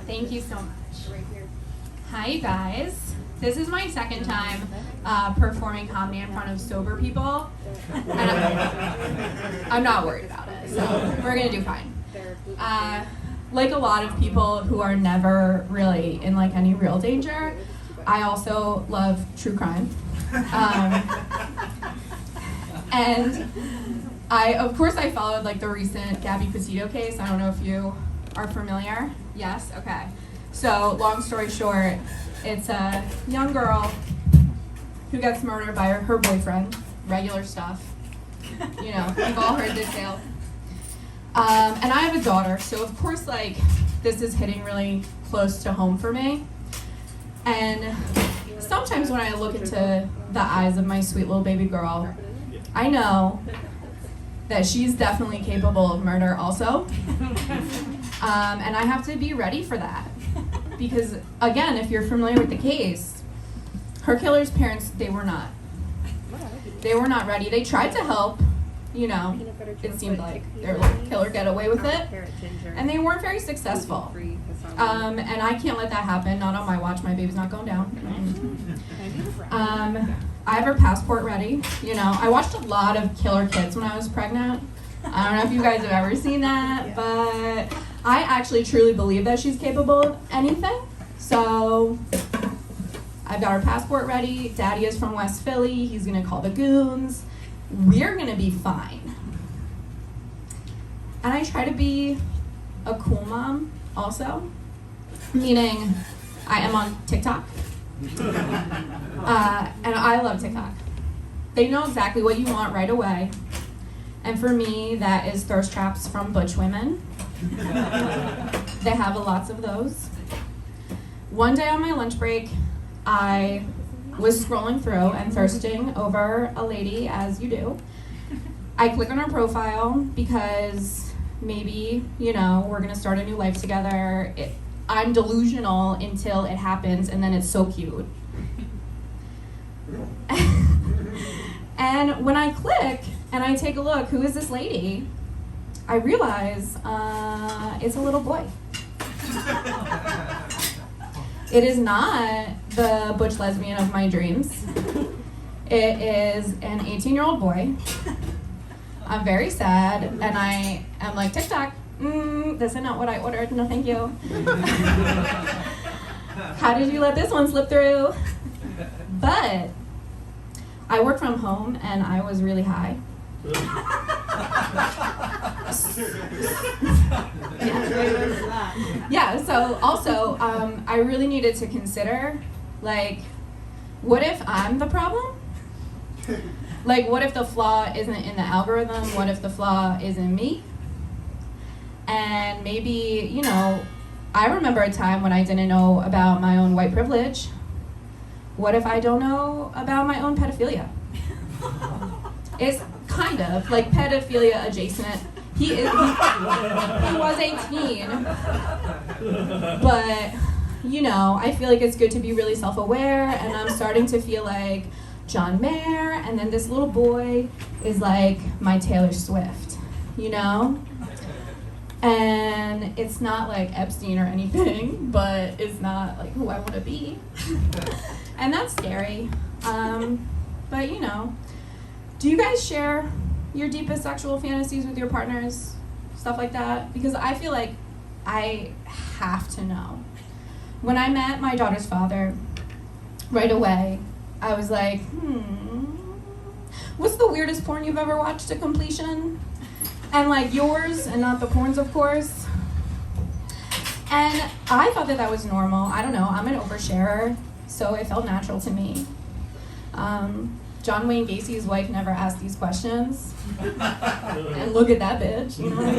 Thank you so much. Hi, you guys. This is my second time performing comedy in front of sober people, and I'm not worried about it, so we're gonna do fine. Like a lot of people who are never really in like any real danger, I also love true crime. And of course I followed like the recent Gabby Petito case. I don't know if you are familiar. Yes? Okay. So long story short, it's a young girl who gets murdered by her boyfriend. Regular stuff. You know, we've all heard this tale. And I have a daughter, so of course like this is hitting really close to home for me. And sometimes when I look into the eyes of my sweet little baby girl, I know that she's definitely capable of murder also. And I have to be ready for that. Because again, if you're familiar with the case, her killer's parents, they were not. They were not ready. They tried to help, you know, it seemed like their killer get away with it. And they weren't very successful. And I can't let that happen, not on my watch, my baby's not going down. I have her passport ready, you know. I watched a lot of Killer Kids when I was pregnant. I don't know if you guys have ever seen that, but I actually truly believe that she's capable of anything. So I've got her passport ready. Daddy is from West Philly. He's gonna call the goons. We're gonna be fine. And I try to be a cool mom also, meaning I am on TikTok. And I love TikTok. They know exactly what you want right away. And for me, that is thirst traps from butch women. They have lots of those. One day on my lunch break, I was scrolling through and thirsting over a lady, as you do. I click on her profile because maybe, you know, we're gonna start a new life together. I'm delusional until it happens, and then it's so cute. And when I click and I take a look, who is this lady? I realize it's a little boy. It is not the butch lesbian of my dreams. It is an 18-year-old boy. I'm very sad, and I am like, TikTok, this is not what I ordered, no thank you. How did you let this one slip through? But I work from home, and I was really high. Yeah, so also, I really needed to consider, like, what if I'm the problem? Like, what if the flaw isn't in the algorithm? What if the flaw is in me? And maybe, you know, I remember a time when I didn't know about my own white privilege. What if I don't know about my own pedophilia? It's kind of like pedophilia adjacent. He was 18, but you know, I feel like it's good to be really self-aware, and I'm starting to feel like John Mayer, and then this little boy is like my Taylor Swift, you know? And it's not like Epstein or anything, but it's not like who I want to be. And that's scary. But you know, do you guys share your deepest sexual fantasies with your partners? Stuff like that? Because I feel like I have to know. When I met my daughter's father, right away, I was like, what's the weirdest porn you've ever watched to completion? And like yours, and not the porns, of course. And I thought that was normal. I don't know, I'm an oversharer, so it felt natural to me. John Wayne Gacy's wife never asked these questions. And look at that bitch, you know what I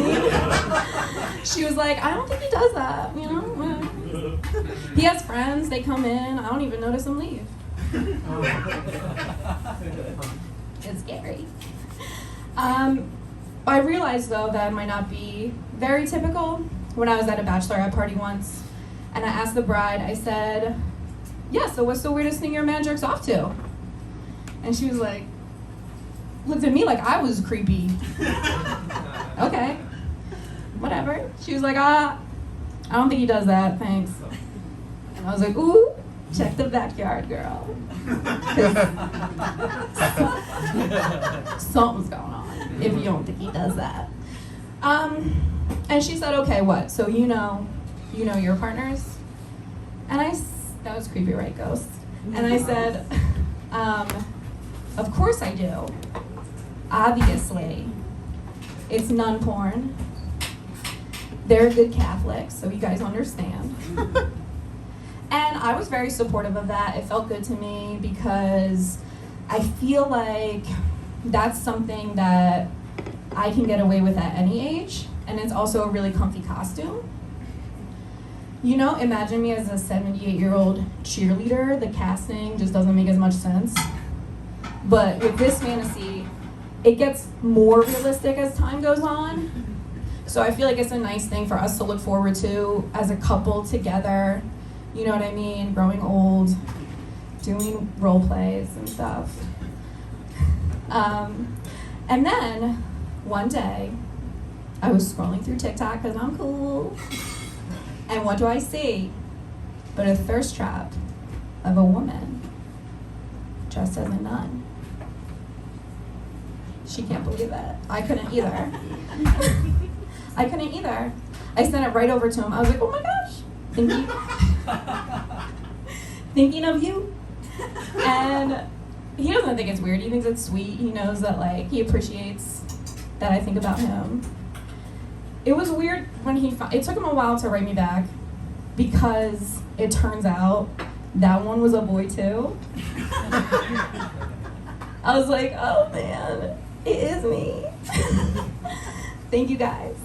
mean? She was like, I don't think he does that, you know? He has friends, they come in, I don't even notice them leave. It's scary. I realized, though, that it might not be very typical. When I was at a bachelorette party once, and I asked the bride, I said, yeah, so what's the weirdest thing your man jerks off to? And she was like, looked at me like I was creepy. Okay. whatever. She was like, I don't think he does that, thanks. And I was like, ooh, check the backyard, girl. Something's going on if you don't think he does that. And she said, okay, what? So you know your partners? And that was creepy, right, ghost? And I said, of course I do. Obviously. It's nun porn. They're good Catholics, so you guys understand. And I was very supportive of that. It felt good to me because I feel like that's something that I can get away with at any age, and it's also a really comfy costume. You know, imagine me as a 78-year-old cheerleader. The casting just doesn't make as much sense. But with this fantasy, it gets more realistic as time goes on. So I feel like it's a nice thing for us to look forward to as a couple together. You know what I mean? Growing old, doing role plays and stuff. And then one day, I was scrolling through TikTok because I'm cool. And what do I see but a thirst trap of a woman dressed as a nun. She can't believe it. I couldn't either. I couldn't either. I sent it right over to him. I was like, oh my gosh, thinking of you. And he doesn't think it's weird. He thinks it's sweet. He knows that, like, he appreciates that I think about him. It was weird when it took him a while to write me back because it turns out that one was a boy too. I was like, oh man, it is me. Thank you guys.